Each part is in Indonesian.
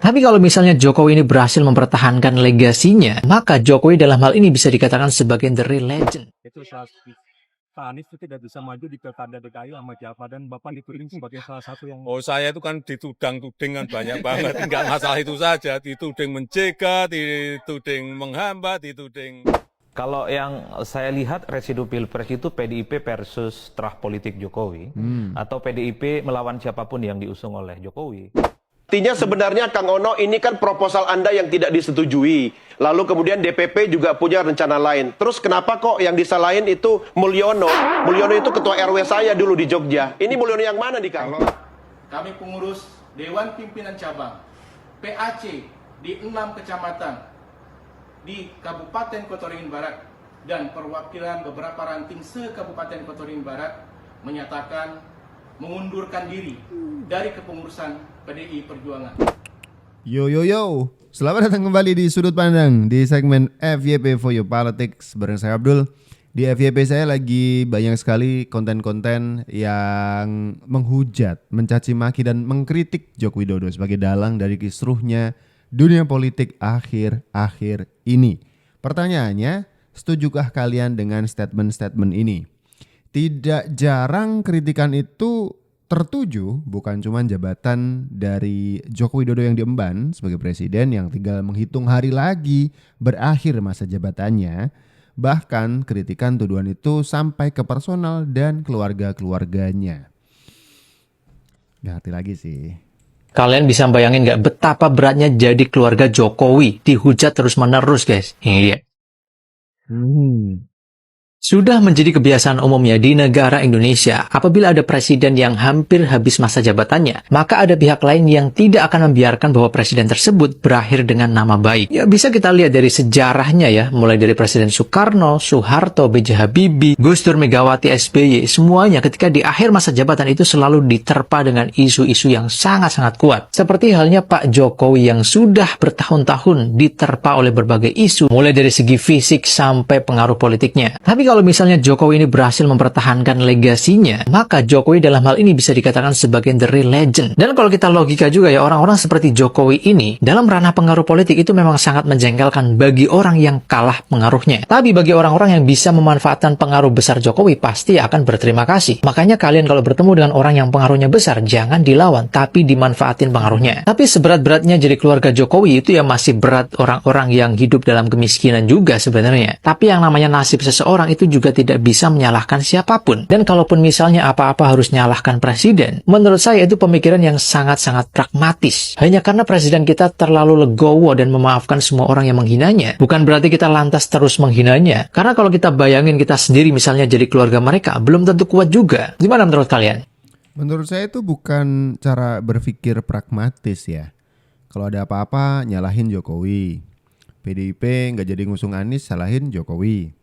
Tapi kalau misalnya Jokowi ini berhasil mempertahankan legasinya, maka Jokowi dalam hal ini bisa dikatakan sebagai the real legend. Itu Pak Anies itu tidak bisa maju di Pilkada DKI sama Jawa dan Bapak dituding sebagai salah satu yang... Oh, saya itu kan ditudang-tuding kan banyak banget. Enggak masalah itu saja, dituding mencegah, dituding menghambat, dituding... Kalau yang saya lihat residu Pilpres itu PDIP versus terah politik Jokowi, atau PDIP melawan siapapun yang diusung oleh Jokowi. Artinya sebenarnya Kang Ono ini kan proposal Anda yang tidak disetujui. Lalu kemudian DPP juga punya rencana lain. Terus kenapa kok yang disalahin itu Mulyono? Mulyono itu ketua RW saya dulu di Jogja. Ini Mulyono yang mana nih Kang? Kami pengurus Dewan Pimpinan Cabang, PAC di 6 kecamatan di Kabupaten Kota Waringin Barat dan perwakilan beberapa ranting se-Kabupaten Kota Waringin Barat menyatakan mengundurkan diri dari kepengurusan PDI Perjuangan. Yo, selamat datang kembali di Sudut Pandang di segmen FYP for Your Politics bareng saya Abdul. Di FYP saya lagi banyak sekali konten-konten yang menghujat, mencaci maki dan mengkritik Joko Widodo sebagai dalang dari kisruhnya dunia politik akhir-akhir ini. Pertanyaannya, setujukah kalian dengan statement-statement ini? Tidak jarang kritikan itu tertuju bukan cuma jabatan dari Joko Widodo yang diemban sebagai presiden yang tinggal menghitung hari lagi berakhir masa jabatannya. Bahkan kritikan tuduhan itu sampai ke personal dan keluarga-keluarganya. Gak hati lagi sih. Kalian bisa bayangin nggak betapa beratnya jadi keluarga Jokowi dihujat terus-menerus, guys. Ini dia. Sudah menjadi kebiasaan umumnya di negara Indonesia, apabila ada presiden yang hampir habis masa jabatannya, maka ada pihak lain yang tidak akan membiarkan bahwa presiden tersebut berakhir dengan nama baik. Ya, bisa kita lihat dari sejarahnya ya, mulai dari Presiden Soekarno, Soeharto, B.J. Habibie, Gus Dur, Megawati, SBY, semuanya ketika di akhir masa jabatan itu selalu diterpa dengan isu-isu yang sangat-sangat kuat. Seperti halnya Pak Jokowi yang sudah bertahun-tahun diterpa oleh berbagai isu, mulai dari segi fisik sampai pengaruh politiknya. Tapi kalau misalnya Jokowi ini berhasil mempertahankan legasinya, maka Jokowi dalam hal ini bisa dikatakan sebagai the real legend. Dan kalau kita logika juga ya, orang-orang seperti Jokowi ini dalam ranah pengaruh politik itu memang sangat menjengkelkan bagi orang yang kalah pengaruhnya. Tapi bagi orang-orang yang bisa memanfaatkan pengaruh besar Jokowi pasti akan berterima kasih. Makanya kalian kalau bertemu dengan orang yang pengaruhnya besar, jangan dilawan, tapi dimanfaatin pengaruhnya. Tapi seberat-beratnya jadi keluarga Jokowi itu ya masih berat orang-orang yang hidup dalam kemiskinan juga sebenarnya. Tapi yang namanya nasib seseorang itu juga tidak bisa menyalahkan siapapun. Dan kalaupun misalnya apa-apa harus menyalahkan presiden, menurut saya itu pemikiran yang sangat-sangat pragmatis. Hanya karena presiden kita terlalu legowo dan memaafkan semua orang yang menghinanya, bukan berarti kita lantas terus menghinanya. Karena kalau kita bayangin kita sendiri misalnya jadi keluarga mereka, belum tentu kuat juga. Gimana menurut kalian? Menurut saya itu bukan cara berpikir pragmatis ya. Kalau ada apa-apa nyalahin Jokowi. PDIP nggak jadi ngusung Anies, salahin Jokowi.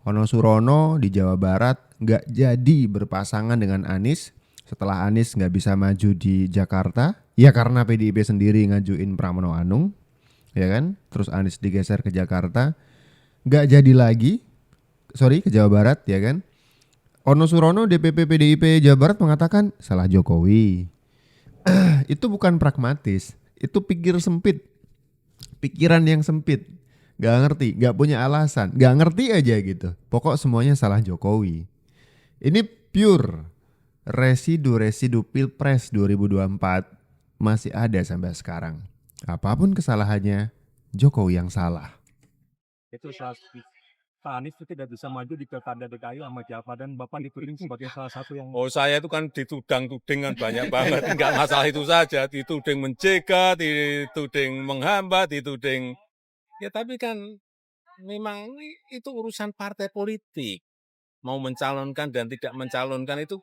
Ono Surono di Jawa Barat nggak jadi berpasangan dengan Anies setelah Anies nggak bisa maju di Jakarta. Ya karena PDIP sendiri ngajuin Pramono Anung, ya kan? Terus Anies digeser ke Jakarta, nggak jadi lagi, ke Jawa Barat, ya kan? Ono Surono DPP PDIP Jawa Barat mengatakan salah Jokowi. Itu bukan pragmatis, itu pikir sempit, pikiran yang sempit. Gak ngerti, gak punya alasan, gak ngerti aja gitu. Pokok semuanya salah Jokowi. Ini pure residu Pilpres 2024 masih ada sampai sekarang. Apapun kesalahannya, Jokowi yang salah. Itu Pak Anies itu tidak bisa maju di Pilkada DKI sama Jawa dan Bapak dituding sebagai salah satu yang... Oh, saya itu kan ditudang-tuding kan banyak banget. Enggak masalah itu saja, dituding mencegah, dituding menghambat, dituding... Ya tapi kan memang itu urusan partai politik. Mau mencalonkan dan tidak mencalonkan itu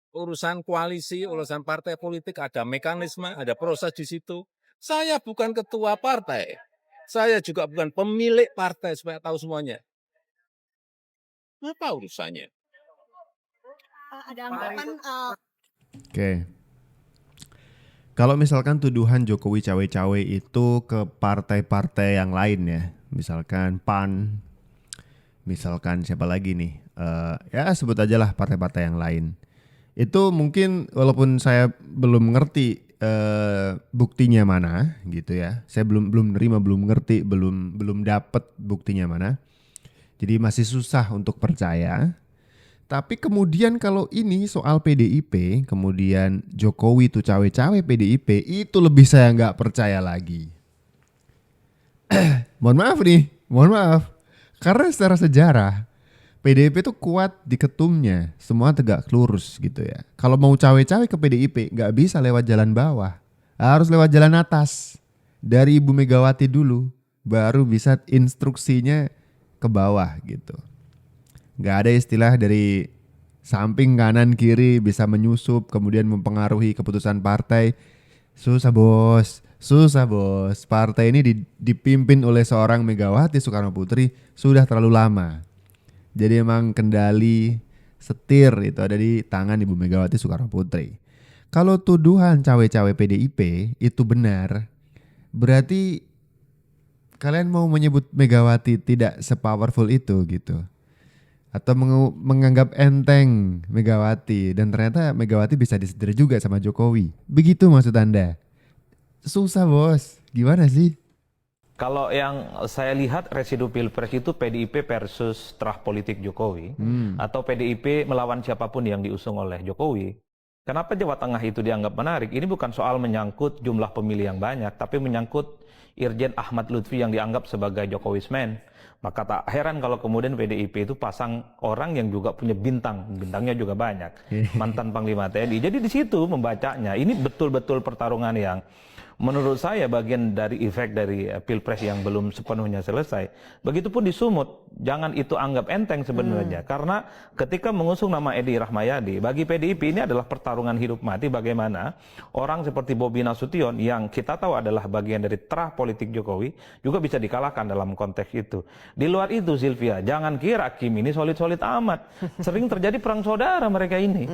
urusan koalisi, urusan partai politik, ada mekanisme, ada proses di situ. Saya bukan ketua partai. Saya juga bukan pemilik partai supaya tahu semuanya. Apa urusannya? Ada anggapan Oke. Kalau misalkan tuduhan Jokowi cawe-cawe itu ke partai-partai yang lain ya, misalkan PAN, misalkan siapa lagi nih, ya sebut aja lah partai-partai yang lain. Itu mungkin walaupun saya belum ngerti buktinya mana gitu ya. Saya belum nerima, belum ngerti, belum dapat buktinya mana. Jadi masih susah untuk percaya. Tapi kemudian kalau ini soal PDIP, kemudian Jokowi tuh cawe-cawe PDIP, itu lebih saya nggak percaya lagi. Mohon maaf. Karena secara sejarah PDIP tuh kuat di ketumnya, semua tegak lurus gitu ya. Kalau mau cawe-cawe ke PDIP nggak bisa lewat jalan bawah, harus lewat jalan atas. Dari Ibu Megawati dulu, baru bisa instruksinya ke bawah gitu. Nggak ada istilah dari samping kanan kiri bisa menyusup kemudian mempengaruhi keputusan partai. Susah bos. Partai ini dipimpin oleh seorang Megawati Soekarno Putri sudah terlalu lama. Jadi emang kendali setir itu ada di tangan Ibu Megawati Soekarno Putri. Kalau tuduhan cawe-cawe PDIP itu benar, berarti kalian mau menyebut Megawati tidak sepowerful itu gitu. Atau menganggap enteng Megawati, dan ternyata Megawati bisa disetir juga sama Jokowi. Begitu maksud Anda? Susah bos, gimana sih? Kalau yang saya lihat residu pilpres itu PDIP versus terah politik Jokowi, atau PDIP melawan siapapun yang diusung oleh Jokowi. Kenapa Jawa Tengah itu dianggap menarik? Ini bukan soal menyangkut jumlah pemilih yang banyak, tapi menyangkut Irjen Ahmad Lutfi yang dianggap sebagai Jokowisman. Maka tak heran kalau kemudian PDIP itu pasang orang yang juga punya bintangnya juga banyak, mantan Panglima TNI. Jadi di situ membacanya, ini betul-betul pertarungan yang menurut saya bagian dari efek dari pilpres yang belum sepenuhnya selesai. Begitupun di Sumut, jangan itu anggap enteng sebenarnya. Karena ketika mengusung nama Edi Rahmayadi, bagi PDIP ini adalah pertarungan hidup mati bagaimana orang seperti Bobi Nasution yang kita tahu adalah bagian dari terah politik Jokowi juga bisa dikalahkan dalam konteks itu. Di luar itu Sylvia, jangan kira Kim ini solid-solid amat. Sering terjadi perang saudara mereka ini.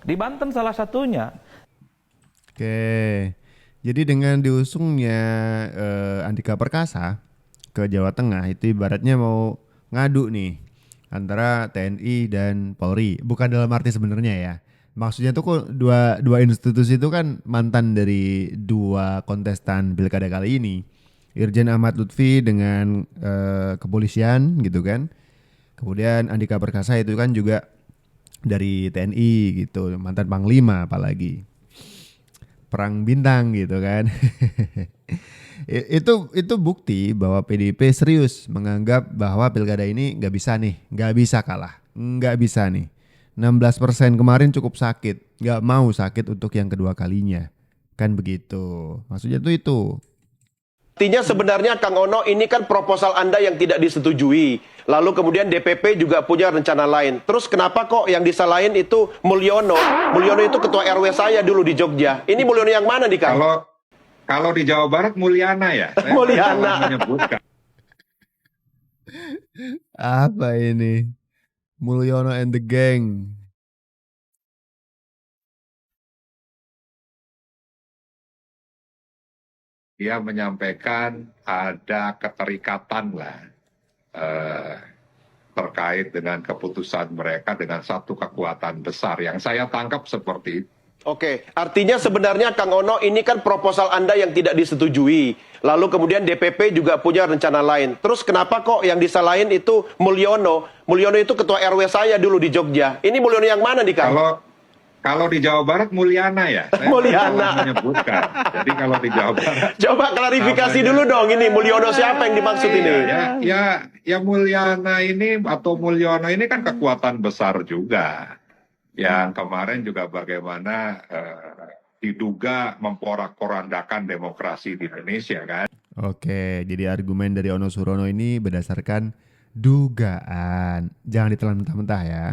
Di Banten salah satunya. Oke. Jadi dengan diusungnya Andika Perkasa ke Jawa Tengah itu ibaratnya mau ngadu nih antara TNI dan Polri. Bukan dalam arti sebenarnya ya. Maksudnya tuh kok dua institusi itu kan mantan dari dua kontestan pilkada kali ini. Irjen Ahmad Lutfi dengan kepolisian gitu kan. Kemudian Andika Perkasa itu kan juga dari TNI gitu, mantan Panglima apalagi. Perang bintang gitu kan. itu bukti bahwa PDIP serius menganggap bahwa pilkada ini nggak bisa kalah, nggak bisa nih. 16% kemarin cukup sakit, nggak mau sakit untuk yang kedua kalinya, kan begitu. Maksudnya tuh itu. Artinya sebenarnya Kang Ono ini kan proposal Anda yang tidak disetujui. Lalu kemudian DPP juga punya rencana lain. Terus kenapa kok yang disalahin itu Mulyono? Mulyono itu ketua RW saya dulu di Jogja. Ini Mulyono yang mana nih Kang? Kalau di Jawa Barat Mulyana ya. Saya Mulyana. menyebutkan. Apa ini? Mulyono and the gang. Dia menyampaikan ada keterikatan lah terkait dengan keputusan mereka dengan satu kekuatan besar yang saya tangkap seperti itu. Oke, artinya sebenarnya Kang Ono ini kan proposal Anda yang tidak disetujui. Lalu kemudian DPP juga punya rencana lain. Terus kenapa kok yang disalahin itu Mulyono? Mulyono itu ketua RW saya dulu di Jogja. Ini Mulyono yang mana nih Kang? Kalau di Jawa Barat Mulyana ya. Saya Mulyana. menyebutkan. Jadi kalau di Jawa Barat. Coba klarifikasi dulu dong ini Mulyono siapa yang dimaksud ini? Ya Mulyana ini atau Mulyono ini kan kekuatan besar juga. Yang kemarin juga bagaimana diduga memporak-porandakan demokrasi di Indonesia kan. Oke, jadi argumen dari Ono Surono ini berdasarkan dugaan. Jangan ditelan mentah-mentah ya.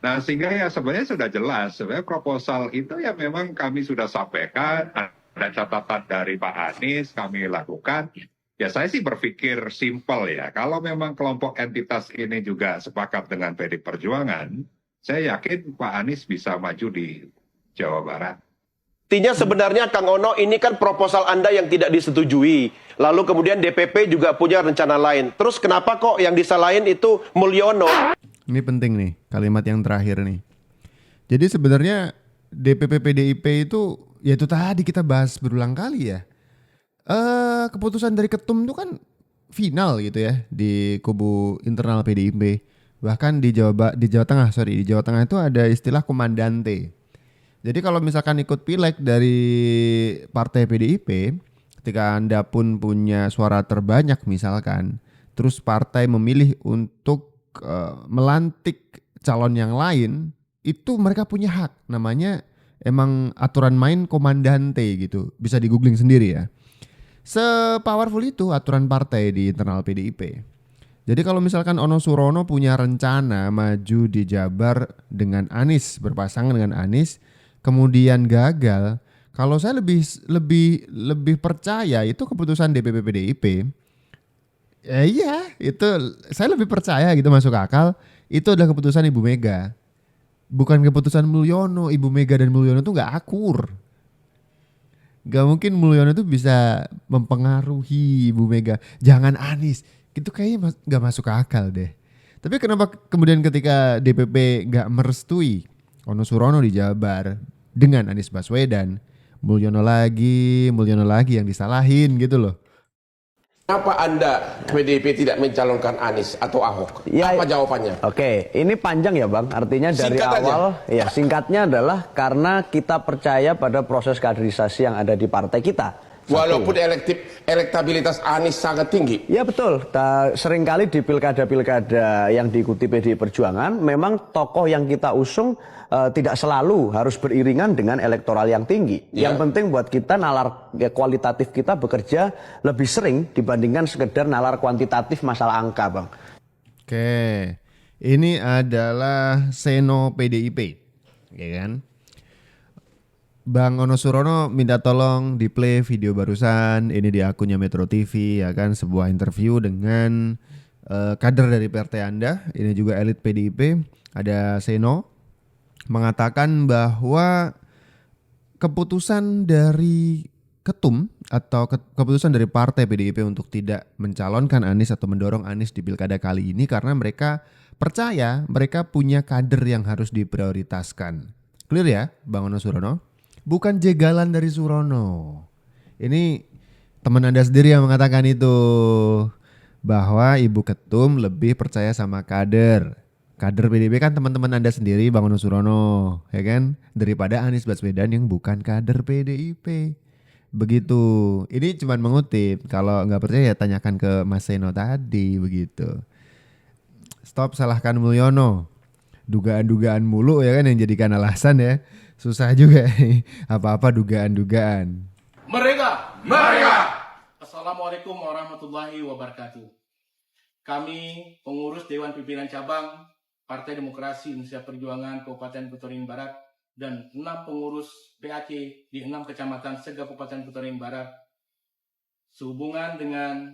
Nah sehingga ya sebenarnya sudah jelas, sebenarnya proposal itu ya memang kami sudah sampaikan, ada catatan dari Pak Anies kami lakukan. Ya saya sih berpikir simpel ya, kalau memang kelompok entitas ini juga sepakat dengan PD Perjuangan, saya yakin Pak Anies bisa maju di Jawa Barat. Artinya sebenarnya Kang Ono ini kan proposal Anda yang tidak disetujui. Lalu kemudian DPP juga punya rencana lain. Terus kenapa kok yang disalahin itu Mulyono? Ini penting nih, kalimat yang terakhir nih. Jadi sebenarnya DPP PDIP itu ya itu tadi kita bahas berulang kali ya. Keputusan dari ketum itu kan final gitu ya di kubu internal PDIP. Bahkan di Jawa Tengah, di Jawa Tengah itu ada istilah komandante. Jadi kalau misalkan ikut pileg dari partai PDIP, ketika Anda pun punya suara terbanyak misalkan, terus partai memilih untuk melantik calon yang lain, itu mereka punya hak. Namanya emang aturan main komandante gitu. Bisa di googling sendiri ya. Se-powerful itu aturan partai di internal PDIP. Jadi kalau misalkan Ono Surono punya rencana maju di Jabar dengan Anies, berpasangan dengan Anies, kemudian gagal, kalau saya lebih percaya itu keputusan DPP PDIP. Iya, itu saya lebih percaya gitu, masuk akal. Itu adalah keputusan Ibu Mega. Bukan keputusan Mulyono. Ibu Mega dan Mulyono itu gak akur. Gak mungkin Mulyono itu bisa mempengaruhi Ibu Mega. Jangan Anies. Itu kayaknya gak masuk akal deh. Tapi kenapa kemudian ketika DPP gak merestui Ono Surono di Jabar dengan Anies Baswedan, Mulyono lagi yang disalahin gitu loh. Kenapa Anda PDIP tidak mencalonkan Anies atau Ahok? Ya, apa jawabannya? Oke, ini panjang ya Bang. Artinya dari Singkat aja. awal, ya singkatnya adalah karena kita percaya pada proses kaderisasi yang ada di partai kita. Walaupun elektabilitas Anies sangat tinggi. Ya betul, seringkali di pilkada-pilkada yang diikuti PDI Perjuangan, memang tokoh yang kita usung tidak selalu harus beriringan dengan elektoral yang tinggi. Ya. Yang penting buat kita nalar kualitatif kita bekerja lebih sering dibandingkan sekedar nalar kuantitatif masalah angka Bang. Oke, ini adalah Seno PDIP, ya kan? Bang Ono Surono minta tolong di play video barusan, ini di akunnya Metro TV ya kan, sebuah interview dengan kader dari partai Anda, ini juga elit PDIP, ada Seno mengatakan bahwa keputusan dari ketum atau keputusan dari partai PDIP untuk tidak mencalonkan Anies atau mendorong Anies di pilkada kali ini karena mereka percaya mereka punya kader yang harus diprioritaskan. Clear ya Bang Ono Surono? Bukan jegalan dari Surono. Ini teman Anda sendiri yang mengatakan itu, bahwa Ibu Ketum lebih percaya sama kader. Kader PDIP kan teman-teman Anda sendiri Bang Ono Surono, ya kan? Daripada Anies Baswedan yang bukan kader PDIP. Begitu. Ini cuma mengutip. Kalau nggak percaya ya tanyakan ke Mas Seno tadi, begitu. Stop salahkan Mulyono. Dugaan-dugaan mulu ya kan yang jadikan alasan ya. Susah juga apa-apa dugaan-dugaan. Mereka. Assalamualaikum warahmatullahi wabarakatuh. Kami pengurus Dewan Pimpinan Cabang Partai Demokrasi Indonesia Perjuangan Kabupaten Puturin Barat dan 6 pengurus PAC di 6 kecamatan se-Kabupaten Puturin Barat sehubungan dengan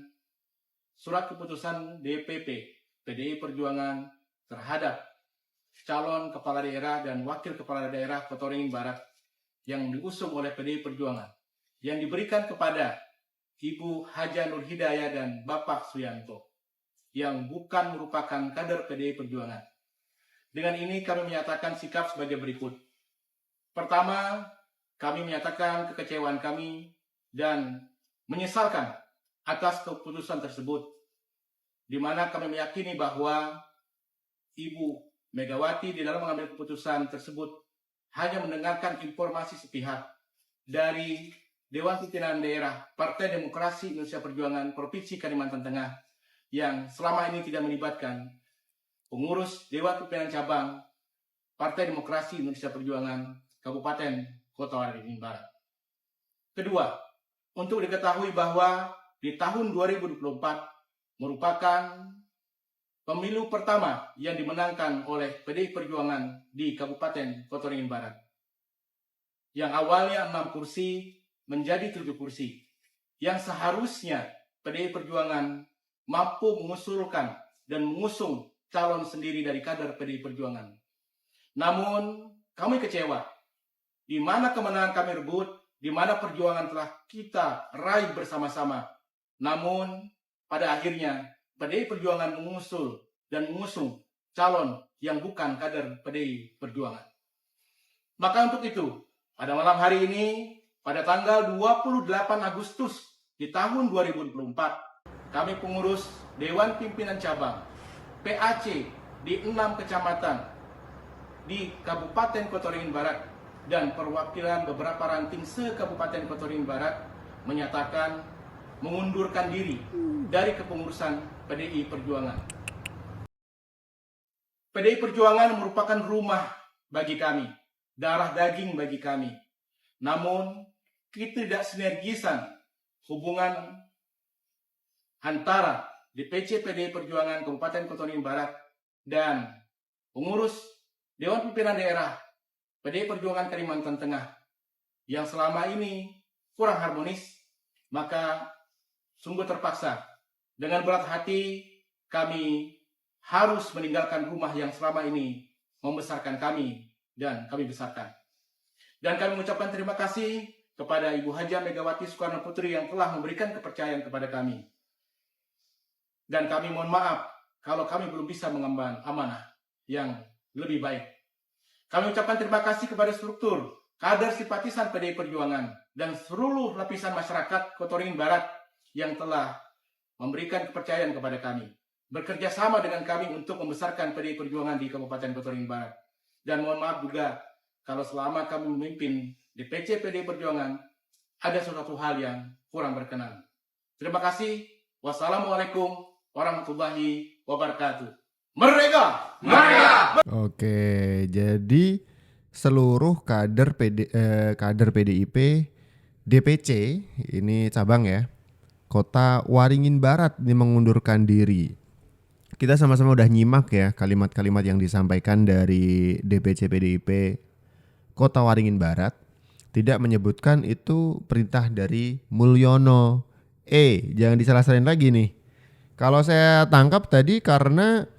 surat keputusan DPP PDI Perjuangan terhadap calon kepala daerah dan wakil kepala daerah Kota Waringin Barat yang diusung oleh PDI Perjuangan yang diberikan kepada Ibu Haja Nur Hidayah dan Bapak Suyanto yang bukan merupakan kader PDI Perjuangan. Dengan ini kami menyatakan sikap sebagai berikut. Pertama, kami menyatakan kekecewaan kami dan menyesalkan atas keputusan tersebut, di mana kami meyakini bahwa Ibu Megawati di dalam mengambil keputusan tersebut hanya mendengarkan informasi sepihak dari Dewan Pimpinan Daerah Partai Demokrasi Indonesia Perjuangan Provinsi Kalimantan Tengah yang selama ini tidak melibatkan pengurus Dewan Pimpinan Cabang Partai Demokrasi Indonesia Perjuangan Kabupaten Kota Waringin Barat. Kedua, untuk diketahui bahwa di tahun 2024 merupakan pemilu pertama yang dimenangkan oleh PDI Perjuangan di Kabupaten Kota Waringin Barat. Yang awalnya 6 kursi menjadi 7 kursi. Yang seharusnya PDI Perjuangan mampu mengusulkan dan mengusung calon sendiri dari kader PDI Perjuangan. Namun kami kecewa. Di mana kemenangan kami rebut, di mana perjuangan telah kita raih bersama-sama. Namun pada akhirnya PDI Perjuangan mengusul dan mengusung calon yang bukan kader PDI Perjuangan. Maka untuk itu, pada malam hari ini pada tanggal 28 Agustus di tahun 2024, kami pengurus Dewan Pimpinan Cabang PAC di 6 kecamatan di Kabupaten Kota Waringin Barat dan perwakilan beberapa ranting se-Kabupaten Kota Waringin Barat menyatakan mengundurkan diri dari kepengurusan PDI Perjuangan. PDI Perjuangan merupakan rumah bagi kami, darah daging bagi kami. Namun, ketidaksinergisan hubungan antara DPC PDI Perjuangan Kabupaten Kota Waringin Barat dan pengurus Dewan Pimpinan Daerah PDI Perjuangan Kalimantan Tengah yang selama ini kurang harmonis, maka sungguh terpaksa dengan berat hati kami harus meninggalkan rumah yang selama ini membesarkan kami dan kami besarkan. Dan kami mengucapkan terima kasih kepada Ibu Haja Megawati Soekarno Putri yang telah memberikan kepercayaan kepada kami. Dan kami mohon maaf kalau kami belum bisa mengemban amanah yang lebih baik. Kami ucapkan terima kasih kepada struktur, kader simpatisan PDI Perjuangan, dan seluruh lapisan masyarakat Kota Waringin Barat yang telah memberikan kepercayaan kepada kami. Bekerja sama dengan kami untuk membesarkan PDI Perjuangan di Kabupaten Kota Waringin Barat. Dan mohon maaf juga kalau selama kami memimpin DPC PDI Perjuangan ada suatu hal yang kurang berkenan. Terima kasih. Wassalamualaikum warahmatullahi wabarakatuh. Merdeka! Merdeka! Oke, jadi seluruh kader PDIP DPC ini cabang ya, Kota Waringin Barat ini mengundurkan diri. Kita sama-sama udah nyimak ya kalimat-kalimat yang disampaikan dari DPC PDIP Kota Waringin Barat. Tidak menyebutkan itu perintah dari Mulyono. Jangan disalah-salahin lagi nih. Kalau saya tangkap tadi karena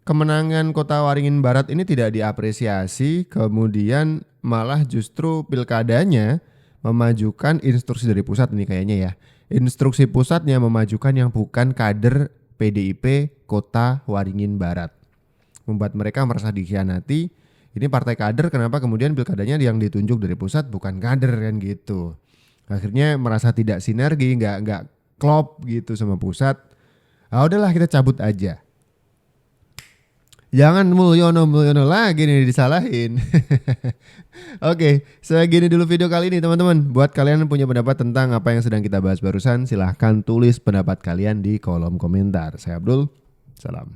kemenangan Kota Waringin Barat ini tidak diapresiasi, kemudian malah justru pilkadanya memajukan instruksi dari pusat ini kayaknya ya. Instruksi pusatnya memajukan yang bukan kader PDIP Kota Waringin Barat. Membuat mereka merasa dikhianati. Ini partai kader, kenapa kemudian pilkadanya yang ditunjuk dari pusat bukan kader kan gitu. Akhirnya merasa tidak sinergi, nggak klop gitu sama pusat. Udahlah kita cabut aja. Jangan Mulyono lagi nih disalahin. Oke, segini dulu video kali ini teman-teman. Buat kalian yang punya pendapat tentang apa yang sedang kita bahas barusan, silahkan tulis pendapat kalian di kolom komentar. Saya Abdul, salam.